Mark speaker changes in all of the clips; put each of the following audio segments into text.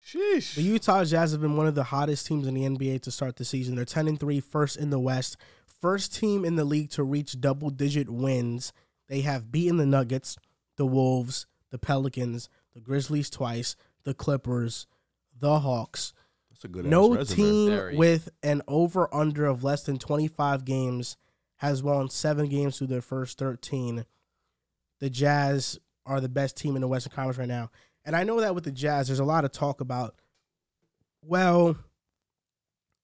Speaker 1: Sheesh.
Speaker 2: The Utah Jazz have been one of the hottest teams in the NBA to start the season. They're 10-3, first in the West, first team in the league to reach double-digit wins. They have beaten the Nuggets, the Wolves, the Pelicans, the Grizzlies twice, the Clippers, the Hawks.
Speaker 1: That's a good
Speaker 2: No
Speaker 1: resume.
Speaker 2: team with an over-under of less than 25 games has won 7 games through their first 13. The Jazz are the best team in the Western Conference right now. And I know that with the Jazz, there's a lot of talk about, well,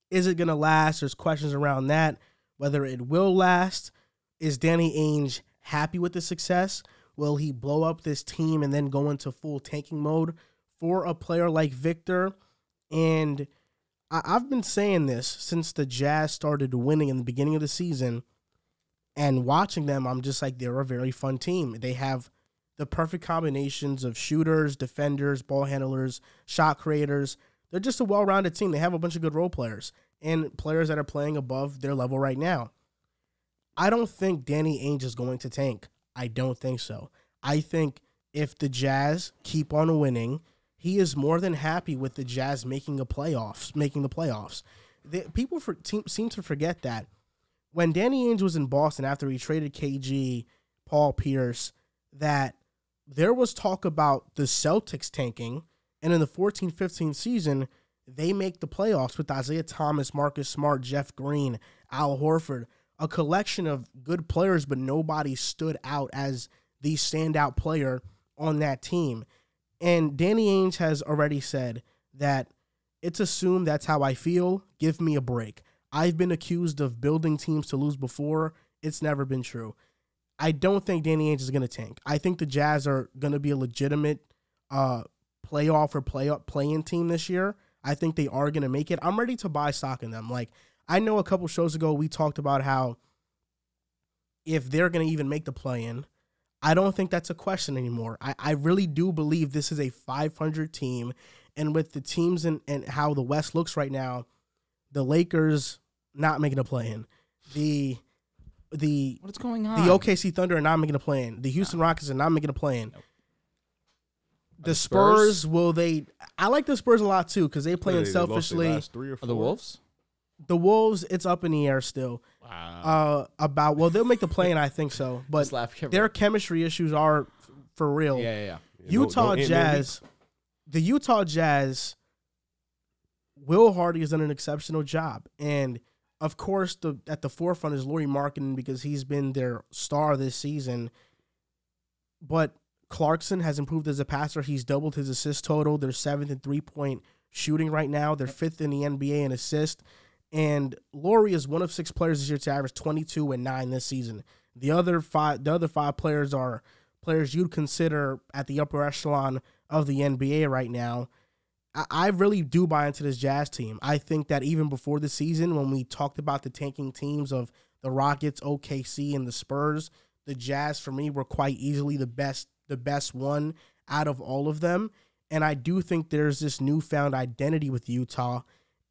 Speaker 2: is it going to last? There's questions around that, whether it will last. Is Danny Ainge happy with the success? Will he blow up this team and then go into full tanking mode for a player like Victor? And I've been saying this since the Jazz started winning in the beginning of the season, and watching them, I'm just like, they're a very fun team. They have the perfect combinations of shooters, defenders, ball handlers, shot creators. They're just a well-rounded team. They have a bunch of good role players and players that are playing above their level right now. I don't think Danny Ainge is going to tank. I don't think so. I think if the Jazz keep on winning, he is more than happy with the Jazz making the playoffs. People seem to forget that. When Danny Ainge was in Boston after he traded KG, Paul Pierce, that there was talk about the Celtics tanking, and in the 14-15 season, they make the playoffs with Isaiah Thomas, Marcus Smart, Jeff Green, Al Horford, a collection of good players, but nobody stood out as the standout player on that team. And Danny Ainge has already said that it's assumed that's how I feel. Give me a break. I've been accused of building teams to lose before. It's never been true. I don't think Danny Ainge is going to tank. I think the Jazz are going to be a legitimate playoff or play-in team this year. I think they are going to make it. I'm ready to buy stock in them. Like, I know a couple shows ago we talked about how if they're going to even make the play-in, I don't think that's a question anymore. I really do believe this is a 500 team, and with the teams and how the West looks right now, the Lakers not making a play-in.
Speaker 3: What's going on?
Speaker 2: The OKC Thunder are not making a play-in. The Houston Rockets are not making a play-in.
Speaker 3: Nope.
Speaker 2: The Spurs, will they? I like the Spurs a lot too because they play selfishly.
Speaker 3: The Wolves?
Speaker 2: The Wolves, it's up in the air still.
Speaker 3: Wow.
Speaker 2: They'll make the play-in, I think so. But their chemistry issues are for real.
Speaker 3: Yeah.
Speaker 2: Utah Jazz, the Utah Jazz, Will Hardy has done an exceptional job. And, of course, at the forefront is Lauri Markkanen because he's been their star this season. But Clarkson has improved as a passer. He's doubled his assist total. They're 7th in three-point shooting right now. They're 5th in the NBA in assist. And Lauri is one of 6 players this year to average 22 and 9 this season. The other five players are players you'd consider at the upper echelon of the NBA right now. I really do buy into this Jazz team. I think that even before the season, when we talked about the tanking teams of the Rockets, OKC, and the Spurs, the Jazz, for me, were quite easily the best one out of all of them. And I do think there's this newfound identity with Utah.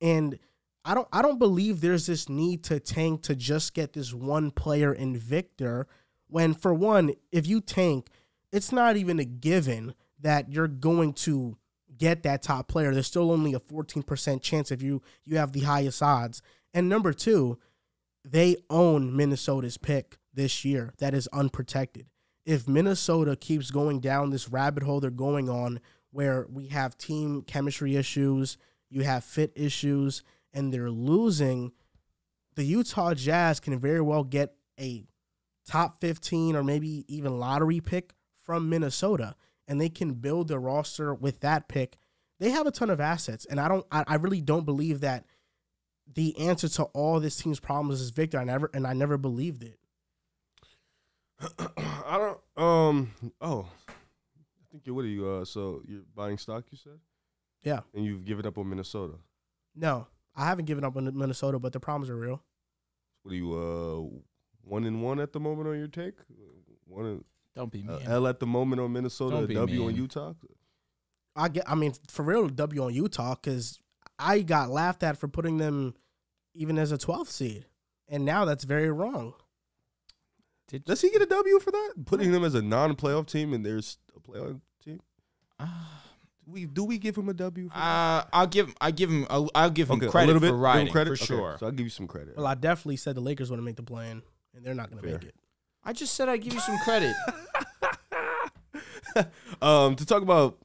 Speaker 2: And I don't believe there's this need to tank to just get this one player in Victor, when, for one, if you tank, it's not even a given that you're going to get that top player. There's still only a 14% chance if you have the highest odds. And number 2, they own Minnesota's pick this year that is unprotected. If Minnesota keeps going down this rabbit hole they're going on, where we have team chemistry issues, you have fit issues, and they're losing, the Utah Jazz can very well get a top 15 or maybe even lottery pick from Minnesota, and they can build their roster with that pick. They have a ton of assets, and I really don't believe that the answer to all this team's problems is Victor. I never believed it.
Speaker 1: I think what are you? So you're buying stock, you said?
Speaker 2: Yeah.
Speaker 1: And you've given up on Minnesota?
Speaker 2: No, I haven't given up on Minnesota, but the problems are real.
Speaker 1: What are you? 1-1 at the moment on your take?
Speaker 3: Don't be mean.
Speaker 1: L at the moment on Minnesota.
Speaker 3: Don't be
Speaker 1: W
Speaker 3: mean.
Speaker 1: on Utah.
Speaker 2: I mean, for real, W on Utah, because I got laughed at for putting them even as a 12th seed, and now that's very wrong.
Speaker 1: Does he get a W for that? Putting them as a non-playoff team and there's a playoff team? Do we give him a W?
Speaker 3: I'll give him credit
Speaker 1: a little bit,
Speaker 3: for riding,
Speaker 1: give him credit?
Speaker 3: for sure.
Speaker 1: So I'll give you some credit.
Speaker 2: Well, I definitely said the Lakers want to make the play-in, and they're not going to
Speaker 1: Fair.
Speaker 2: make it.
Speaker 3: I just said I'd give you some credit.
Speaker 1: To talk about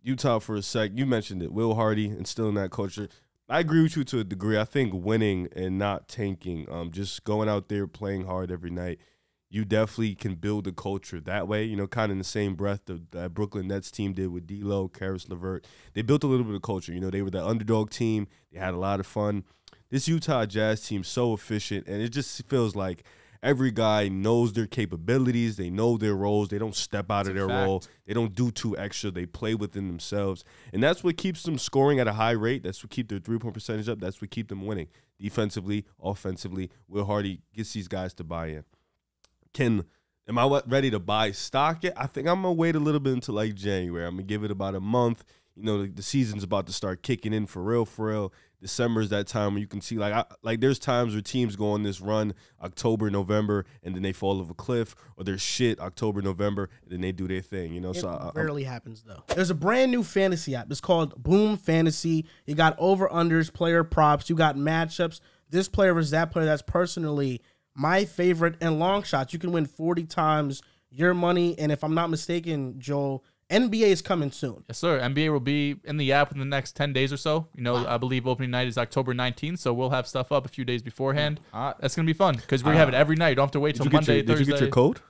Speaker 1: Utah for a sec, you mentioned it. Will Hardy instilling that culture. I agree with you to a degree. I think winning and not tanking, just going out there playing hard every night, you definitely can build a culture that way. You know, kind of in the same breath that Brooklyn Nets team did with D'Lo, Karis LeVert. They built a little bit of culture. You know, they were the underdog team. They had a lot of fun. This Utah Jazz team's so efficient, and it just feels like every guy knows their capabilities. They know their roles. They don't step out of their role. They don't do too extra. They play within themselves. And that's what keeps them scoring at a high rate. That's what keeps their three-point percentage up. That's what keeps them winning. Defensively, offensively, Will Hardy gets these guys to buy in. Am I ready to buy stock yet? I think I'm going to wait a little bit until like January. I'm going to give it about a month. You know, the season's about to start kicking in for real. December is that time where you can see, like there's times where teams go on this run October, November, and then they fall off a cliff, or they're shit October, November, and then they do their thing, you know?
Speaker 2: It rarely happens, though. There's a brand new fantasy app. It's called Boom Fantasy. You got over-unders, player props. You got matchups. This player versus that player. That's personally my favorite, and long shots. You can win 40 times your money, and if I'm not mistaken, Joel, NBA is coming soon.
Speaker 4: Yes, sir. NBA will be in the app in the next 10 days or so. You know, I believe opening night is October 19th, so we'll have stuff up a few days beforehand. That's going to be fun because we have it every night. You don't have to wait till Monday, Thursday.
Speaker 1: Did you get your code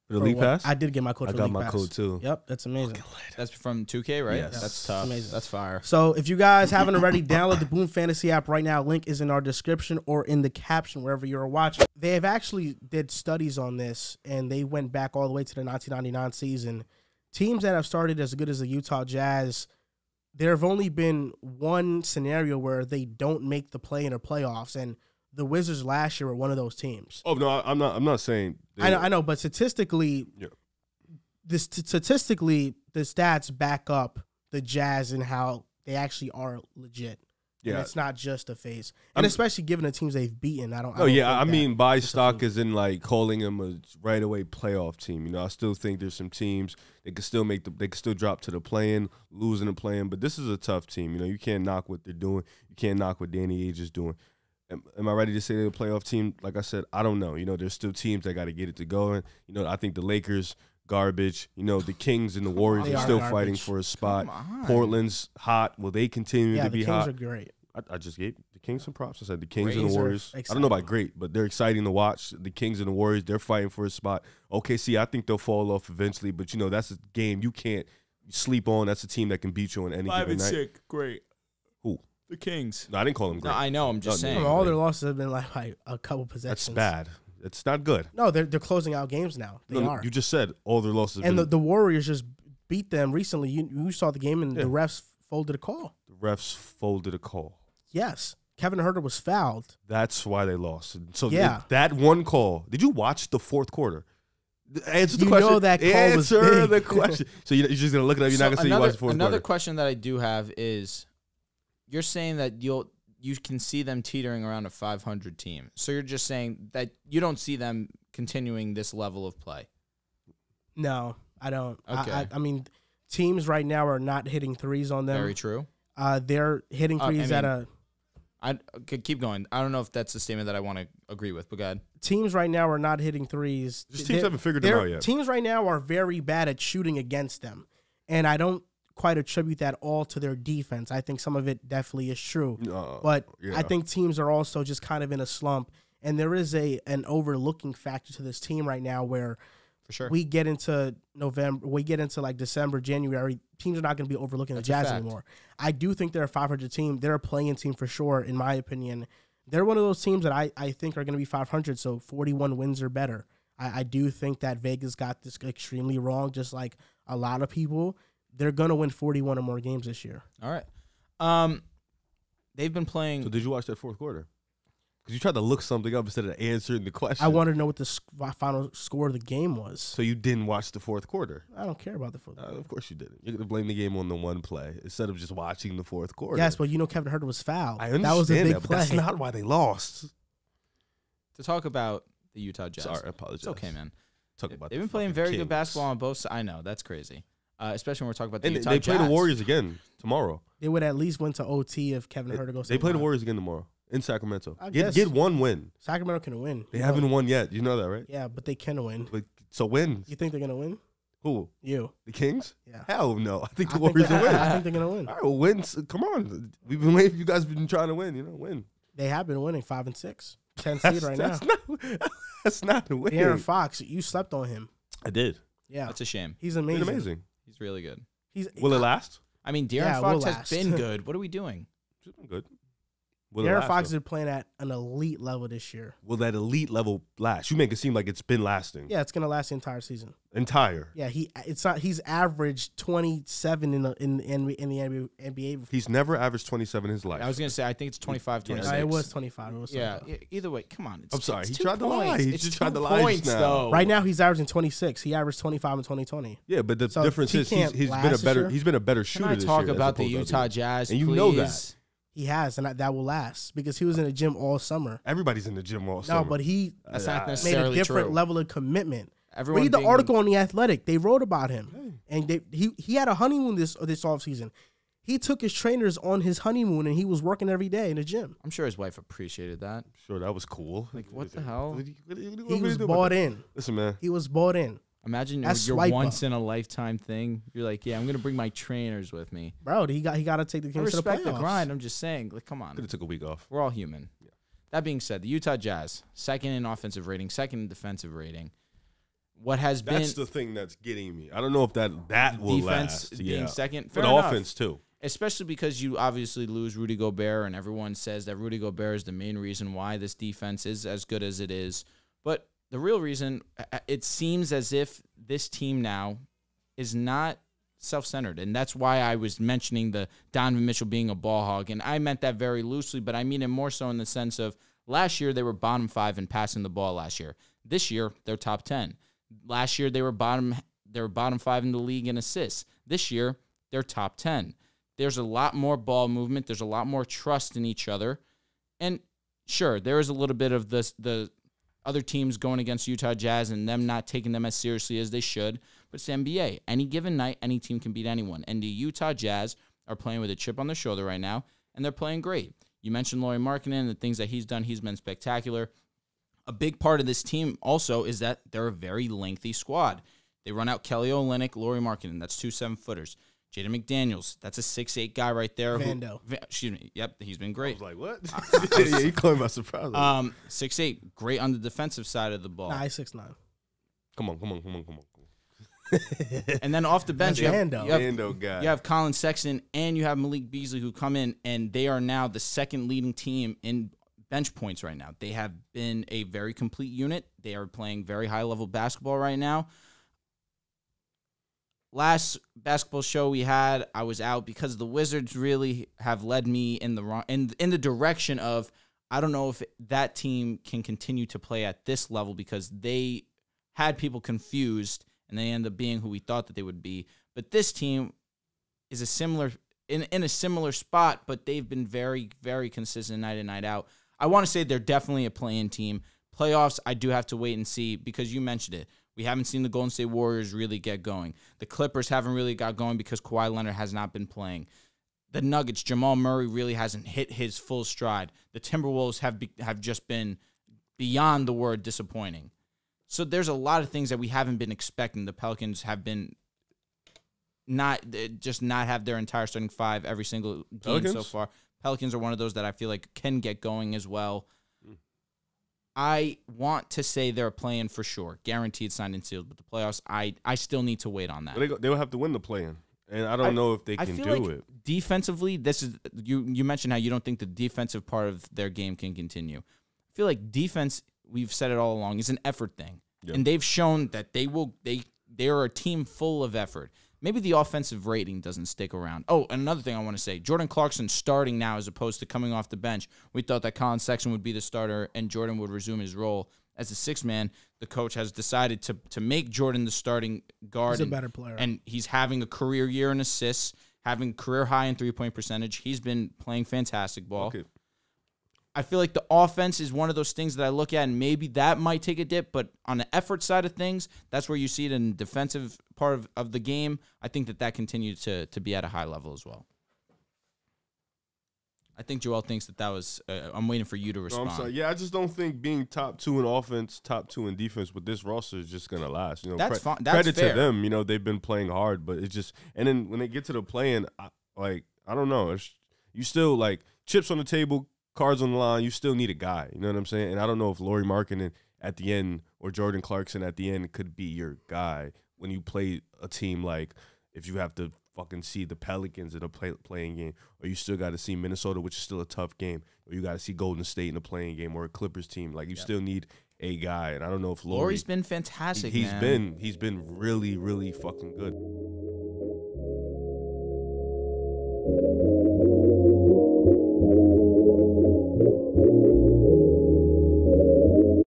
Speaker 1: for the league pass?
Speaker 2: I did get my code for the league pass.
Speaker 1: I got my code, too.
Speaker 2: Yep, that's amazing.
Speaker 3: That's from 2K, right?
Speaker 1: Yes.
Speaker 3: That's tough.
Speaker 2: amazing.
Speaker 3: That's fire.
Speaker 2: So if you guys haven't already, download the Boom Fantasy app right now. Link is in our description or in the caption wherever you're watching. They have actually did studies on this, and they went back all the way to the 1999 season. Teams that have started as good as the Utah Jazz, there have only been one scenario where they don't make the play in the playoffs, and the Wizards last year were one of those teams.
Speaker 1: Oh no, I'm not saying.
Speaker 2: I know, but statistically, the stats back up the Jazz and how they actually are legit.
Speaker 1: Yeah,
Speaker 2: and it's not just a phase, and especially given the teams they've beaten.
Speaker 1: I mean, buy stock is in like calling them a right away playoff team. You know, I still think there's some teams they could still they could still drop to the play-in, losing the play-in, but this is a tough team. You know, you can't knock what they're doing. You can't knock what Danny Ainge is doing. Am I ready to say they're a playoff team? Like I said, I don't know. You know, there's still teams that got to get it to going. You know, I think the Lakers. Garbage. You know, the Kings and the Warriors are still fighting for a spot. Portland's hot. Will they continue to be hot?
Speaker 2: The Kings are great.
Speaker 1: I just gave the Kings some props. I said the Kings and the Warriors. I don't know about great, but they're exciting to watch. The Kings and the Warriors, they're fighting for a spot. OKC, I think they'll fall off eventually, but, you know, that's a game you can't sleep on. That's a team that can beat you on any given night.
Speaker 3: 5-6, great.
Speaker 1: Who?
Speaker 3: The Kings.
Speaker 1: No, I didn't call them great.
Speaker 3: No, I know. I'm just saying.
Speaker 2: All their losses have been like a couple possessions.
Speaker 1: That's bad. It's not good.
Speaker 2: No, they're closing out games now. They are.
Speaker 1: You just said all their losses.
Speaker 2: And the Warriors just beat them recently. You saw the game, and the refs folded a call.
Speaker 1: The refs folded a call.
Speaker 2: Yes. Kevin Huerter was fouled.
Speaker 1: That's why they lost. So that one call. Did you watch the fourth quarter? Answer the question.
Speaker 2: You know that call was big.
Speaker 1: Answer the question. So you're just going to look it up. You're not going to say you watched the fourth quarter.
Speaker 3: Another question that I do have is, you're saying that you can see them teetering around a 500 team. So you're just saying that you don't see them continuing this level of play? No, I don't.
Speaker 2: Okay. I mean, teams right now are not hitting threes on them.
Speaker 3: Very true.
Speaker 2: They're hitting threes
Speaker 3: I could keep going. I don't know if that's the statement that I want to agree with, but go ahead.
Speaker 2: Teams right now are not hitting threes.
Speaker 1: Just teams haven't figured them out yet.
Speaker 2: Teams right now are very bad at shooting against them. And I don't quite attribute that all to their defense. I think some of it definitely is true. But I think teams are also just kind of in a slump. And there is an overlooking factor to this team right now where
Speaker 3: for sure
Speaker 2: we get into November, we get into like December, January, teams are not going to be overlooking the Jazz anymore. I do think they're a 500 team. They're a playing team for sure, in my opinion. They're one of those teams that I think are going to be 500, so 41 wins or better. I do think that Vegas got this extremely wrong, just like a lot of people. They're going to win 41 or more games this year.
Speaker 3: All right. They've been playing.
Speaker 1: So did you watch that fourth quarter? Because you tried to look something up instead of answering the question.
Speaker 2: I wanted to know what the final score of the game was.
Speaker 1: So you didn't watch the fourth quarter?
Speaker 2: I don't care about the fourth quarter.
Speaker 1: Of course you didn't. You're going to blame the game on the one play instead of just watching the fourth quarter.
Speaker 2: Yes, but you know Kevin Huerter was fouled.
Speaker 1: I understand
Speaker 2: that was a big
Speaker 1: but
Speaker 2: play.
Speaker 1: That's not why they lost.
Speaker 3: To talk about the Utah Jazz.
Speaker 1: Sorry, I apologize.
Speaker 3: It's okay, man.
Speaker 1: Talk about
Speaker 3: They've been playing very good basketball on both sides. I know, that's crazy. especially when we're talking about the
Speaker 1: And
Speaker 3: Utah
Speaker 1: they play
Speaker 3: Jazz.
Speaker 1: the Warriors again tomorrow.
Speaker 2: They would at least win to OT if Kevin Huerter goes.
Speaker 1: They play the
Speaker 2: line.
Speaker 1: Warriors again tomorrow in Sacramento.
Speaker 2: I
Speaker 1: Get
Speaker 2: guess.
Speaker 1: one win.
Speaker 2: Sacramento can win.
Speaker 1: They haven't won yet. You know that, right?
Speaker 2: Yeah, but they can win.
Speaker 1: But, so win.
Speaker 2: You think they're gonna win?
Speaker 1: Who?
Speaker 2: You?
Speaker 1: The Kings?
Speaker 2: Yeah.
Speaker 1: Hell no. I think the
Speaker 2: I think
Speaker 1: Warriors will win.
Speaker 2: I think they're gonna win.
Speaker 1: All right, well, win. Come on. We've been waiting. You guys have been trying to win. Win.
Speaker 2: They have been winning 5 and 6, 10 seed right now.
Speaker 1: That's not the win.
Speaker 2: Aaron Fox, you slept on him.
Speaker 1: I did.
Speaker 2: Yeah,
Speaker 3: That's a shame.
Speaker 2: he's
Speaker 1: He's
Speaker 2: amazing.
Speaker 1: amazing.
Speaker 3: He's really good.
Speaker 1: Will it last?
Speaker 3: I mean, De'Aaron
Speaker 2: Yeah,
Speaker 3: Fox
Speaker 2: we'll
Speaker 3: has
Speaker 2: last.
Speaker 3: been good. What are we doing?
Speaker 1: It's been good. Will it
Speaker 2: Aaron
Speaker 1: last,
Speaker 2: Fox
Speaker 1: though?
Speaker 2: is playing at an elite level this year.
Speaker 1: Will that elite level last? You make it seem like it's been lasting.
Speaker 2: Yeah, it's gonna last the entire season.
Speaker 1: Entire.
Speaker 2: Yeah, he's averaged 27 in the NBA.
Speaker 1: He's never averaged 27 in his life.
Speaker 3: I was going to say, I think it's 25, 26.
Speaker 2: It was 25. It was
Speaker 3: Yeah,
Speaker 2: 25.
Speaker 3: either way, come on.
Speaker 1: I'm sorry.
Speaker 3: It's
Speaker 1: He
Speaker 3: 2
Speaker 1: tried to lie.
Speaker 3: points.
Speaker 1: He
Speaker 3: It's
Speaker 1: just
Speaker 3: 2
Speaker 1: tried to lie
Speaker 3: points,
Speaker 1: just now.
Speaker 3: though.
Speaker 2: Right now he's averaging 26. He averaged 25 in 2020.
Speaker 1: Yeah, but the
Speaker 2: So
Speaker 1: difference
Speaker 2: he
Speaker 1: is
Speaker 2: can't
Speaker 1: he's
Speaker 2: last
Speaker 1: been a
Speaker 2: this
Speaker 1: better
Speaker 2: year?
Speaker 1: he's been a better shooter
Speaker 3: Can I
Speaker 1: this
Speaker 3: talk
Speaker 1: year as
Speaker 3: about the
Speaker 1: opposed to
Speaker 3: Utah
Speaker 1: other-
Speaker 3: Jazz,
Speaker 1: And you
Speaker 3: please?
Speaker 1: know that.
Speaker 2: He has, and that will last because he was in the gym all summer.
Speaker 1: Everybody's in the gym all summer.
Speaker 2: No, but he
Speaker 3: That's not
Speaker 2: made
Speaker 3: necessarily
Speaker 2: a different
Speaker 3: true.
Speaker 2: level of commitment.
Speaker 3: Everyone
Speaker 2: Read the
Speaker 3: being-
Speaker 2: article on The Athletic. They wrote about him, and he had a honeymoon this offseason. He took his trainers on his honeymoon, and he was working every day in the gym.
Speaker 3: I'm sure his wife appreciated that.
Speaker 1: Sure, that was cool.
Speaker 3: Like, what the hell?
Speaker 2: He was bought in.
Speaker 1: Listen, man.
Speaker 2: He was bought in.
Speaker 3: Imagine
Speaker 2: That's
Speaker 3: your
Speaker 2: swipe up.
Speaker 3: once in a lifetime thing. You're like, yeah, I'm gonna bring my trainers with me.
Speaker 2: Bro, he got to take the
Speaker 3: I
Speaker 2: Kings to the
Speaker 3: respect the
Speaker 2: playoffs.
Speaker 3: grind. I'm just saying, like, come
Speaker 1: Could
Speaker 3: on,
Speaker 1: have took a week off.
Speaker 3: we're all human. That being said, the Utah Jazz, second in offensive rating, second in defensive rating. What has
Speaker 1: That's
Speaker 3: been
Speaker 1: the thing that's getting me. I don't know if that will
Speaker 3: defense
Speaker 1: last.
Speaker 3: being
Speaker 1: Yeah.
Speaker 3: second,
Speaker 1: For
Speaker 3: fair
Speaker 1: the
Speaker 3: enough.
Speaker 1: offense too.
Speaker 3: Especially because you obviously lose Rudy Gobert, and everyone says that Rudy Gobert is the main reason why this defense is as good as it is. But the real reason, it seems as if this team now is not self-centered, and that's why I was mentioning the Donovan Mitchell being a ball hog, and I meant that very loosely, but I mean it more so in the sense of last year they were bottom 5 in passing the ball last year. This year they're top 10. Last year they were bottom 5 in the league in assists. This year they're top 10. There's a lot more ball movement. There's a lot more trust in each other. And sure, there is a little bit of the other teams going against Utah Jazz and them not taking them as seriously as they should. But it's the NBA. Any given night, any team can beat anyone. And the Utah Jazz are playing with a chip on their shoulder right now, and they're playing great. You mentioned Lauri Markkanen and the things that he's done. He's been spectacular. A big part of this team also is that they're a very lengthy squad. They run out Kelly Olynyk, Lauri Markkanen. That's 2 7-footers. Jaden McDaniels, that's a 6'8" guy right there.
Speaker 2: Vando.
Speaker 3: Excuse me. Yep, he's been
Speaker 1: I
Speaker 3: great.
Speaker 1: was like, what? Yeah, he caught me by surprise.
Speaker 3: 6'8", great on the defensive side of the ball.
Speaker 2: Nah, he's 6'9".
Speaker 1: Come on.
Speaker 3: And then off the bench, you have,
Speaker 2: Vando.
Speaker 1: Vando guy.
Speaker 3: you have Colin Sexton and you have Malik Beasley who come in, and they are now the second leading team in bench points right now. They have been a very complete unit. They are playing very high-level basketball right now. Last basketball show we had, I was out because the Wizards really have led me in the wrong in the direction of I don't know if that team can continue to play at this level because they had people confused and they end up being who we thought that they would be. But this team is a similar in a similar spot, but they've been very, very consistent night in, night out. I want to say they're definitely a play-in team. Playoffs, I do have to wait and see because you mentioned it. We haven't seen the Golden State Warriors really get going. The Clippers haven't really got going because Kawhi Leonard has not been playing. The Nuggets, Jamal Murray really hasn't hit his full stride. The Timberwolves have just been beyond the word disappointing. So there's a lot of things that we haven't been expecting. The Pelicans have been not have their entire starting 5 every single game so far. Pelicans are one of those that I feel like can get going as well. I want to say they're playing for sure, guaranteed, signed and sealed. But the playoffs, I still need to wait on that.
Speaker 1: They'll have to win the play-in, and I don't know if they can do it.
Speaker 3: Defensively, this is you mentioned how you don't think the defensive part of their game can continue. I feel like defense, we've said it all along, is an effort thing, and they've shown that they are a team full of effort. Maybe the offensive rating doesn't stick around. Oh, and another thing I want to say, Jordan Clarkson starting now as opposed to coming off the bench. We thought that Colin Sexton would be the starter and Jordan would resume his role as the 6th man. The coach has decided to make Jordan the starting guard.
Speaker 2: He's a better player.
Speaker 3: And he's having a career year in assists, having career high in 3-point percentage. He's been playing fantastic ball.
Speaker 1: Okay.
Speaker 3: I feel like the offense is one of those things that I look at, and maybe that might take a dip. But on the effort side of things, that's where you see it in the defensive part of the game. I think that continued to be at a high level as well. I think Joel thinks that was. I'm waiting for you to respond.
Speaker 1: No, I'm sorry. Yeah, I just don't think being top 2 in offense, top 2 in defense with this roster is just gonna last. You know,
Speaker 3: that's fine. That's
Speaker 1: credit
Speaker 3: fair.
Speaker 1: to them. You know, they've been playing hard, but it's just. And then when they get to the play-in, I don't know. You still like chips on the table, cards on the line. You still need a guy. You know what I'm saying? And I don't know if Lauri Markkanen at the end or Jordan Clarkson at the end could be your guy when you play a team like if you have to fucking see the Pelicans in a playing game, or you still got to see Minnesota, which is still a tough game, or you got to see Golden State in a playing game, or a Clippers team. Like you still need a guy, and I don't know if
Speaker 3: Lauri's been fantastic.
Speaker 1: He's been really, really fucking good.